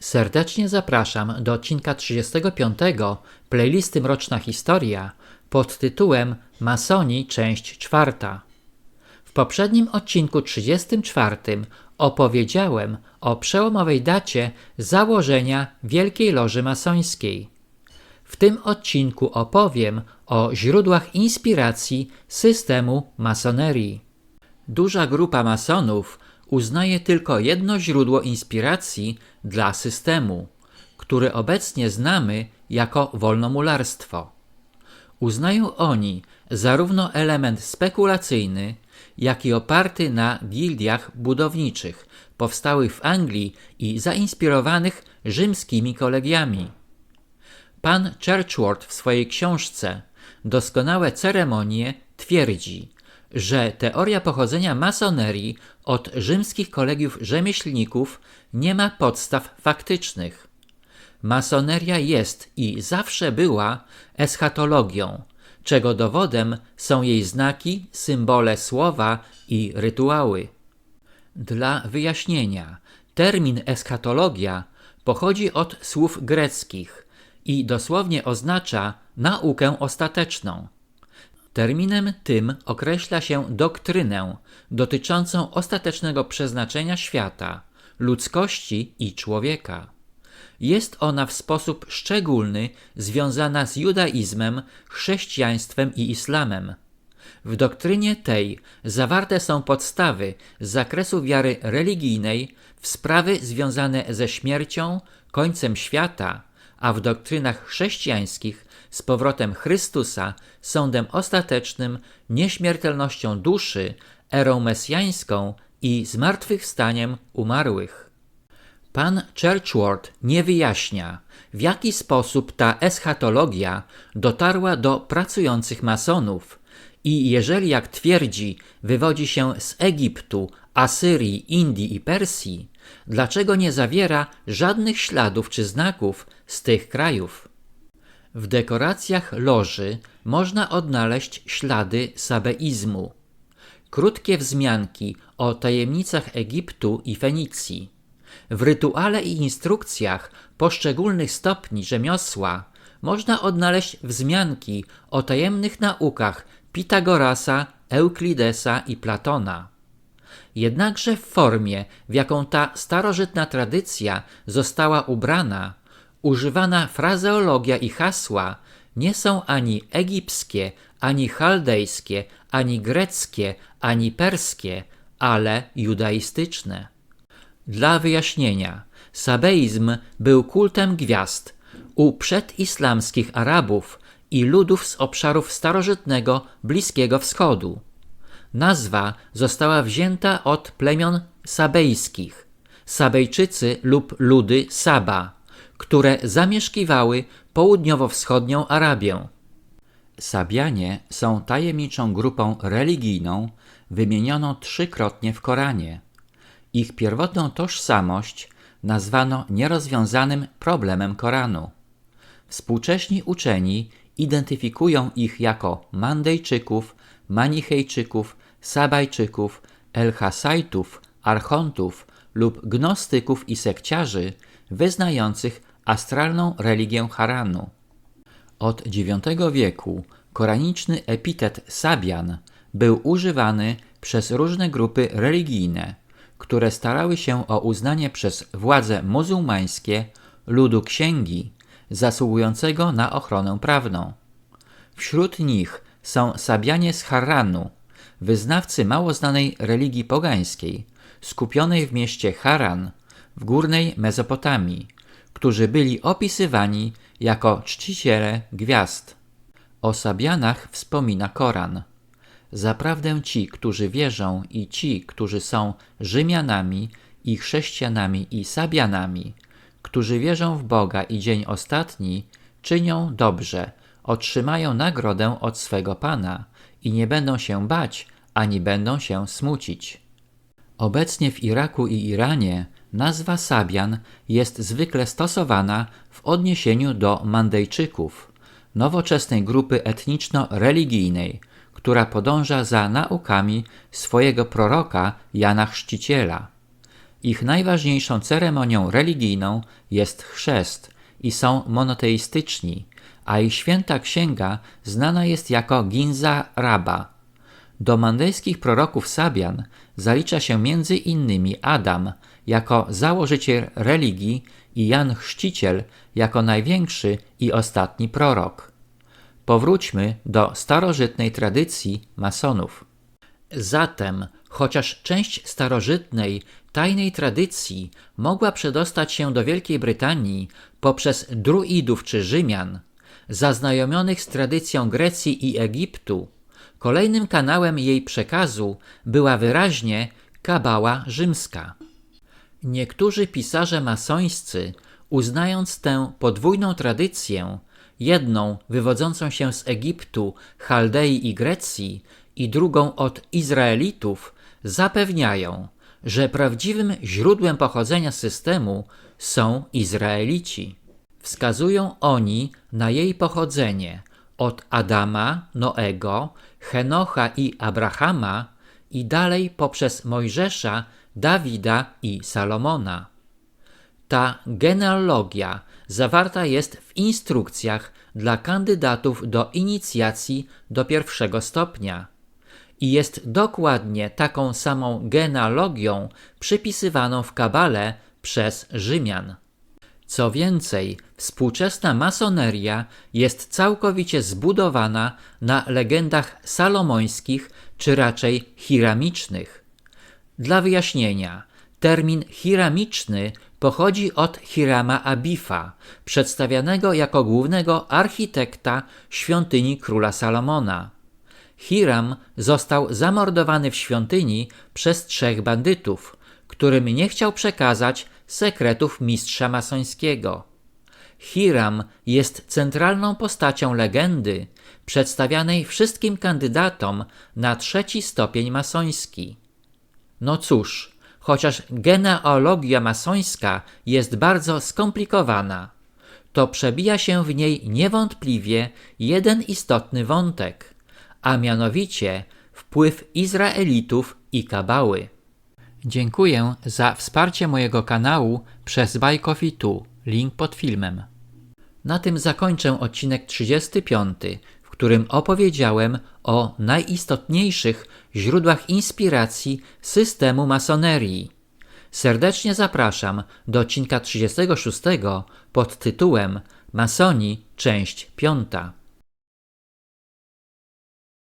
Serdecznie zapraszam do odcinka 35 playlisty Mroczna Historia pod tytułem Masoni, część 4. W poprzednim odcinku 34 opowiedziałem o przełomowej dacie założenia Wielkiej Loży Masońskiej. W tym odcinku opowiem o źródłach inspiracji systemu masonerii. Duża grupa masonów uznaje tylko jedno źródło inspiracji dla systemu, które obecnie znamy jako wolnomularstwo. Uznają oni zarówno element spekulacyjny, jak i oparty na gildiach budowniczych powstałych w Anglii i zainspirowanych rzymskimi kolegiami. Pan Churchward w swojej książce Doskonałe ceremonie twierdzi, że teoria pochodzenia masonerii od rzymskich kolegiów rzemieślników nie ma podstaw faktycznych. Masoneria jest i zawsze była eschatologią, czego dowodem są jej znaki, symbole słowa i rytuały. Dla wyjaśnienia, termin eschatologia pochodzi od słów greckich i dosłownie oznacza naukę ostateczną. Terminem tym określa się doktrynę dotyczącą ostatecznego przeznaczenia świata, ludzkości i człowieka. Jest ona w sposób szczególny związana z judaizmem, chrześcijaństwem i islamem. W doktrynie tej zawarte są podstawy z zakresu wiary religijnej w sprawy związane ze śmiercią, końcem świata, a w doktrynach chrześcijańskich z powrotem Chrystusa, sądem ostatecznym, nieśmiertelnością duszy, erą mesjańską i zmartwychwstaniem umarłych. Pan Churchward nie wyjaśnia, w jaki sposób ta eschatologia dotarła do pracujących masonów i jeżeli, jak twierdzi, wywodzi się z Egiptu, Asyrii, Indii i Persji, dlaczego nie zawiera żadnych śladów czy znaków z tych krajów? W dekoracjach loży można odnaleźć ślady sabeizmu. Krótkie wzmianki o tajemnicach Egiptu i Fenicji. W rytuale i instrukcjach poszczególnych stopni rzemiosła można odnaleźć wzmianki o tajemnych naukach Pitagorasa, Euklidesa i Platona. Jednakże w formie, w jaką ta starożytna tradycja została ubrana, używana frazeologia i hasła nie są ani egipskie, ani chaldejskie, ani greckie, ani perskie, ale judaistyczne. Dla wyjaśnienia, sabeizm był kultem gwiazd u przedislamskich Arabów i ludów z obszarów starożytnego Bliskiego Wschodu. Nazwa została wzięta od plemion sabejskich, Sabejczycy lub ludy Saba, które zamieszkiwały południowo-wschodnią Arabię. Sabianie są tajemniczą grupą religijną wymienioną trzykrotnie w Koranie. Ich pierwotną tożsamość nazwano nierozwiązanym problemem Koranu. Współcześni uczeni identyfikują ich jako Mandejczyków, Manichejczyków, Sabajczyków, Elchasajtów, Archontów lub gnostyków i sekciarzy wyznających astralną religię Haranu. Od IX wieku koraniczny epitet Sabian był używany przez różne grupy religijne, które starały się o uznanie przez władze muzułmańskie ludu księgi zasługującego na ochronę prawną. Wśród nich są Sabianie z Harranu, wyznawcy mało znanej religii pogańskiej, skupionej w mieście Haran w górnej Mezopotamii, którzy byli opisywani jako czciciele gwiazd. O Sabianach wspomina Koran. Zaprawdę ci, którzy wierzą i ci, którzy są Rzymianami i chrześcijanami i Sabianami, którzy wierzą w Boga i dzień ostatni, czynią dobrze, otrzymają nagrodę od swego Pana i nie będą się bać, ani będą się smucić. Obecnie w Iraku i Iranie nazwa Sabian jest zwykle stosowana w odniesieniu do Mandejczyków, nowoczesnej grupy etniczno-religijnej, która podąża za naukami swojego proroka Jana Chrzciciela. Ich najważniejszą ceremonią religijną jest chrzest i są monoteistyczni, a ich święta księga znana jest jako Ginza Rabba. Do mandejskich proroków Sabian zalicza się między innymi Adam jako założyciel religii i Jan Chrzciciel jako największy i ostatni prorok. Powróćmy do starożytnej tradycji masonów. Zatem, chociaż część starożytnej, tajnej tradycji mogła przedostać się do Wielkiej Brytanii poprzez druidów czy Rzymian, zaznajomionych z tradycją Grecji i Egiptu, kolejnym kanałem jej przekazu była wyraźnie kabała rzymska. Niektórzy pisarze masońscy, uznając tę podwójną tradycję, jedną wywodzącą się z Egiptu, Chaldei i Grecji i drugą od Izraelitów, zapewniają, że prawdziwym źródłem pochodzenia systemu są Izraelici. Wskazują oni na jej pochodzenie od Adama, Noego, Henocha i Abrahama i dalej poprzez Mojżesza, Dawida i Salomona. Ta genealogia zawarta jest w instrukcjach dla kandydatów do inicjacji do pierwszego stopnia i jest dokładnie taką samą genealogią przypisywaną w Kabale przez Rzymian. Co więcej, współczesna masoneria jest całkowicie zbudowana na legendach salomońskich czy raczej hiramicznych. Dla wyjaśnienia, termin hiramiczny pochodzi od Hirama Abifa, przedstawianego jako głównego architekta świątyni króla Salomona. Hiram został zamordowany w świątyni przez 3 bandytów, którym nie chciał przekazać sekretów mistrza masońskiego. Hiram jest centralną postacią legendy przedstawianej wszystkim kandydatom na 3. stopień masoński. No cóż, chociaż genealogia masońska jest bardzo skomplikowana, to przebija się w niej niewątpliwie jeden istotny wątek, a mianowicie wpływ Izraelitów i Kabały. Dziękuję za wsparcie mojego kanału przez Buy Coffee 2, link pod filmem. Na tym zakończę odcinek 35, w którym opowiedziałem o najistotniejszych źródłach inspiracji systemu masonerii. Serdecznie zapraszam do odcinka 36 pod tytułem Masoni, część 5.